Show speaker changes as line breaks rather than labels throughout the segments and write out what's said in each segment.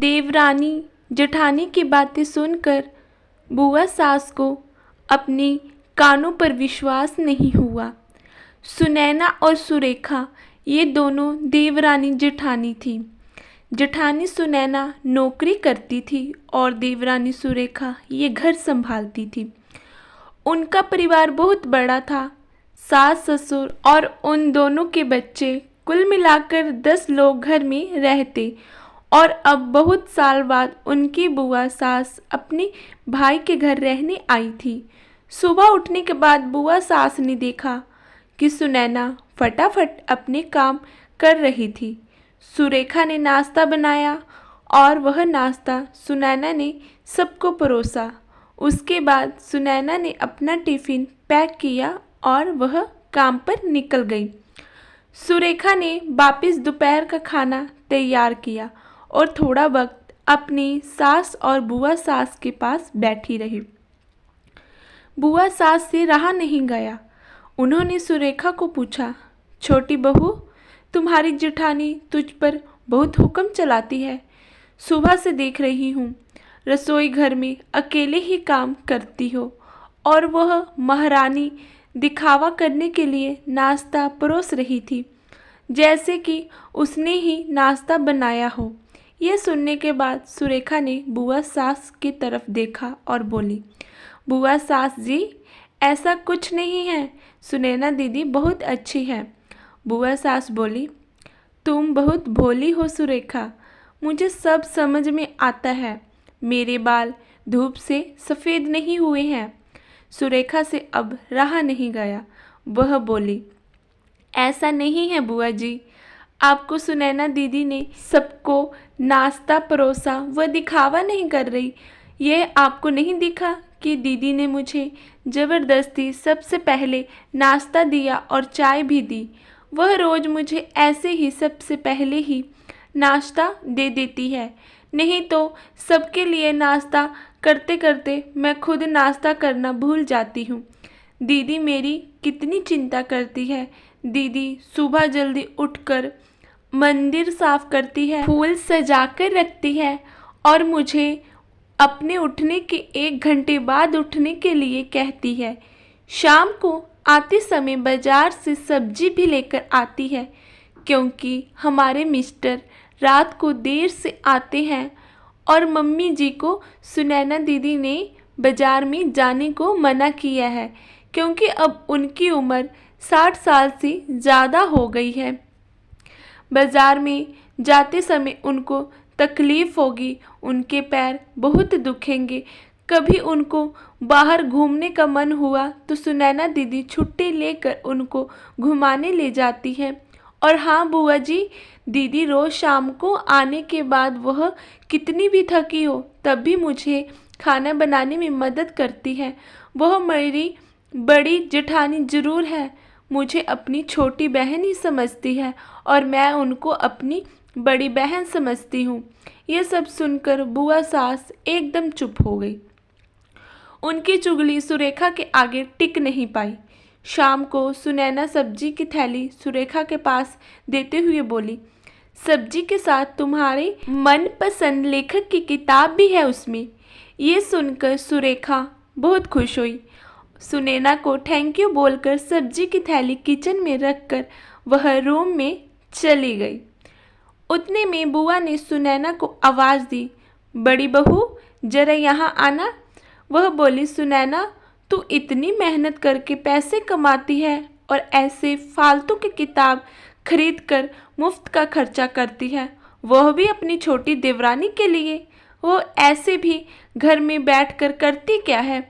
देवरानी जेठानी की बातें सुनकर बुआ सास को अपने कानों पर विश्वास नहीं हुआ। सुनैना और सुरेखा ये दोनों देवरानी जेठानी थी। जेठानी सुनैना नौकरी करती थी और देवरानी सुरेखा ये घर संभालती थी। उनका परिवार बहुत बड़ा था। सास ससुर और उन दोनों के बच्चे, कुल मिलाकर 10 लोग घर में रहते। और अब बहुत साल बाद उनकी बुआ सास अपने भाई के घर रहने आई थी। सुबह उठने के बाद बुआ सास ने देखा कि सुनैना फटाफट अपने काम कर रही थी। सुरेखा ने नाश्ता बनाया और वह नाश्ता सुनैना ने सबको परोसा। उसके बाद सुनैना ने अपना टिफ़िन पैक किया और वह काम पर निकल गई। सुरेखा ने वापस दोपहर का खाना तैयार किया और थोड़ा वक्त अपनी सास और बुआ सास के पास बैठी रही। बुआ सास से रहा नहीं गया। उन्होंने सुरेखा को पूछा, छोटी बहू, तुम्हारी जेठानी तुझ पर बहुत हुक्म चलाती है। सुबह से देख रही हूँ रसोई घर में अकेले ही काम करती हो और वह महारानी दिखावा करने के लिए नाश्ता परोस रही थी, जैसे कि उसने ही नाश्ता बनाया हो। यह सुनने के बाद सुरेखा ने बुआ सास की तरफ देखा और बोली, बुआ सास जी, ऐसा कुछ नहीं है, सुनैना दीदी बहुत अच्छी है। बुआ सास बोली, तुम बहुत भोली हो सुरेखा, मुझे सब समझ में आता है। मेरे बाल धूप से सफ़ेद नहीं हुए हैं। सुरेखा से अब रहा नहीं गया। वह बोली, ऐसा नहीं है बुआ जी, आपको सुनैना दीदी ने सबको नाश्ता परोसा, वह दिखावा नहीं कर रही। यह आपको नहीं दिखा कि दीदी ने मुझे ज़बरदस्ती सबसे पहले नाश्ता दिया और चाय भी दी। वह रोज़ मुझे ऐसे ही सबसे पहले ही नाश्ता दे देती है, नहीं तो सबके लिए नाश्ता करते करते मैं खुद नाश्ता करना भूल जाती हूँ। दीदी मेरी कितनी चिंता करती है। दीदी सुबह जल्दी उठकर मंदिर साफ करती है, फूल सजा कर रखती है और मुझे अपने उठने के 1 घंटे बाद उठने के लिए कहती है। शाम को आते समय बाजार से सब्जी भी लेकर आती है, क्योंकि हमारे मिस्टर रात को देर से आते हैं और मम्मी जी को सुनैना दीदी ने बाजार में जाने को मना किया है, क्योंकि अब उनकी उम्र 60 साल से ज़्यादा हो गई है। बाज़ार में जाते समय उनको तकलीफ़ होगी, उनके पैर बहुत दुखेंगे। कभी उनको बाहर घूमने का मन हुआ तो सुनैना दीदी छुट्टी लेकर उनको घुमाने ले जाती है। और हाँ बुआ जी, दीदी रोज़ शाम को आने के बाद वह कितनी भी थकी हो तब भी मुझे खाना बनाने में मदद करती है। वह मेरी बड़ी जेठानी ज़रूर है, मुझे अपनी छोटी बहन ही समझती है और मैं उनको अपनी बड़ी बहन समझती हूँ। यह सब सुनकर बुआ सास एकदम चुप हो गई। उनकी चुगली सुरेखा के आगे टिक नहीं पाई। शाम को सुनैना सब्जी की थैली सुरेखा के पास देते हुए बोली, सब्जी के साथ तुम्हारे मनपसंद लेखक की किताब भी है उसमें। ये सुनकर सुरेखा बहुत खुश हुई। सुनैना को थैंक यू बोलकर सब्जी की थैली किचन में रखकर वह रूम में चली गई। उतने में बुआ ने सुनैना को आवाज़ दी, बड़ी बहू जरा यहाँ आना। वह बोली, सुनैना तू इतनी मेहनत करके पैसे कमाती है और ऐसे फालतू की किताब खरीद कर मुफ्त का खर्चा करती है, वह भी अपनी छोटी देवरानी के लिए। वो ऐसे भी घर में बैठकर करती क्या है?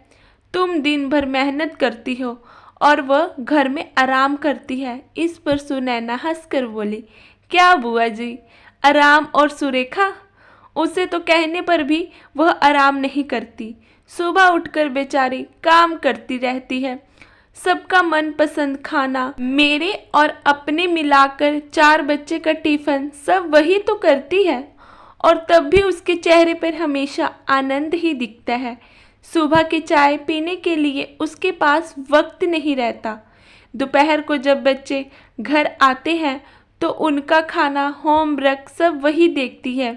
तुम दिन भर मेहनत करती हो और वह घर में आराम करती है। इस पर सुनैना हंसकर बोली, क्या बुआ जी, आराम? और सुरेखा, उसे तो कहने पर भी वह आराम नहीं करती। सुबह उठकर बेचारी काम करती रहती है। सबका मनपसंद खाना, मेरे और अपने मिलाकर 4 बच्चे का टिफ़िन सब वही तो करती है, और तब भी उसके चेहरे पर हमेशा आनंद ही दिखता है। सुबह की चाय पीने के लिए उसके पास वक्त नहीं रहता। दोपहर को जब बच्चे घर आते हैं तो उनका खाना, होमवर्क सब वही देखती है।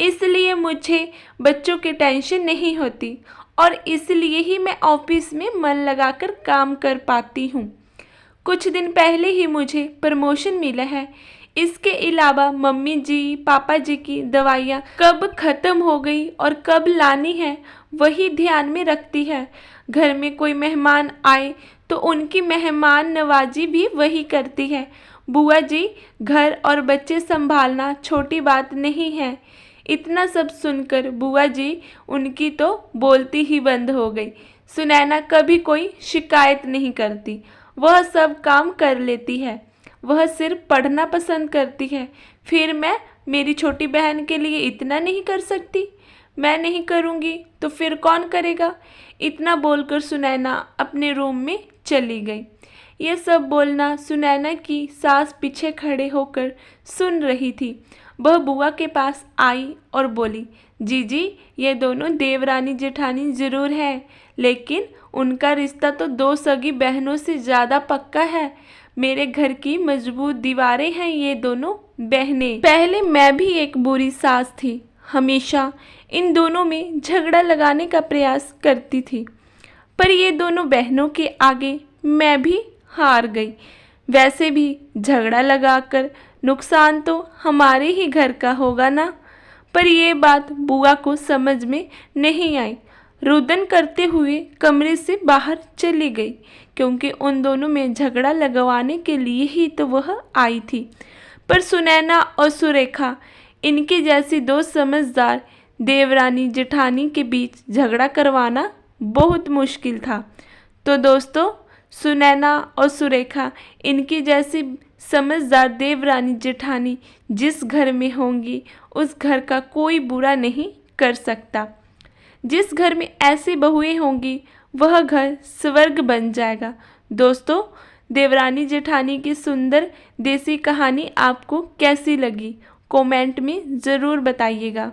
इसलिए मुझे बच्चों की टेंशन नहीं होती और इसलिए ही मैं ऑफिस में मन लगाकर काम कर पाती हूँ। कुछ दिन पहले ही मुझे प्रमोशन मिला है। इसके अलावा मम्मी जी पापा जी की दवाइयाँ कब ख़त्म हो गई और कब लानी है वही ध्यान में रखती है। घर में कोई मेहमान आए तो उनकी मेहमान नवाजी भी वही करती है। बुआ जी, घर और बच्चे संभालना छोटी बात नहीं है। इतना सब सुनकर बुआ जी उनकी तो बोलती ही बंद हो गई। सुनैना कभी कोई शिकायत नहीं करती, वह सब काम कर लेती है। वह सिर्फ पढ़ना पसंद करती है। फिर मैं मेरी छोटी बहन के लिए इतना नहीं कर सकती? मैं नहीं करूँगी तो फिर कौन करेगा? इतना बोलकर सुनैना अपने रूम में चली गई। ये सब बोलना सुनैना की सास पीछे खड़े होकर सुन रही थी। वह बुआ के पास आई और बोली, जीजी, ये दोनों देवरानी जेठानी ज़रूर है, लेकिन उनका रिश्ता तो 2 सगी बहनों से ज़्यादा पक्का है। मेरे घर की मजबूत दीवारें हैं ये दोनों बहनें। पहले मैं भी एक बुरी सास थी, हमेशा इन दोनों में झगड़ा लगाने का प्रयास करती थी, पर ये दोनों बहनों के आगे मैं भी हार गई। वैसे भी झगड़ा लगाकर नुकसान तो हमारे ही घर का होगा ना। पर यह बात बुआ को समझ में नहीं आई। रुदन करते हुए कमरे से बाहर चली गई, क्योंकि उन दोनों में झगड़ा लगवाने के लिए ही तो वह आई थी। पर सुनैना और सुरेखा, इनकी जैसी 2 समझदार देवरानी जेठानी के बीच झगड़ा करवाना बहुत मुश्किल था। तो दोस्तों, सुनैना और सुरेखा, इनकी जैसी समझदार देवरानी जेठानी जिस घर में होंगी उस घर का कोई बुरा नहीं कर सकता। जिस घर में ऐसी बहुएं होंगी वह घर स्वर्ग बन जाएगा। दोस्तों, देवरानी जेठानी की सुंदर देसी कहानी आपको कैसी लगी? कमेंट में ज़रूर बताइएगा।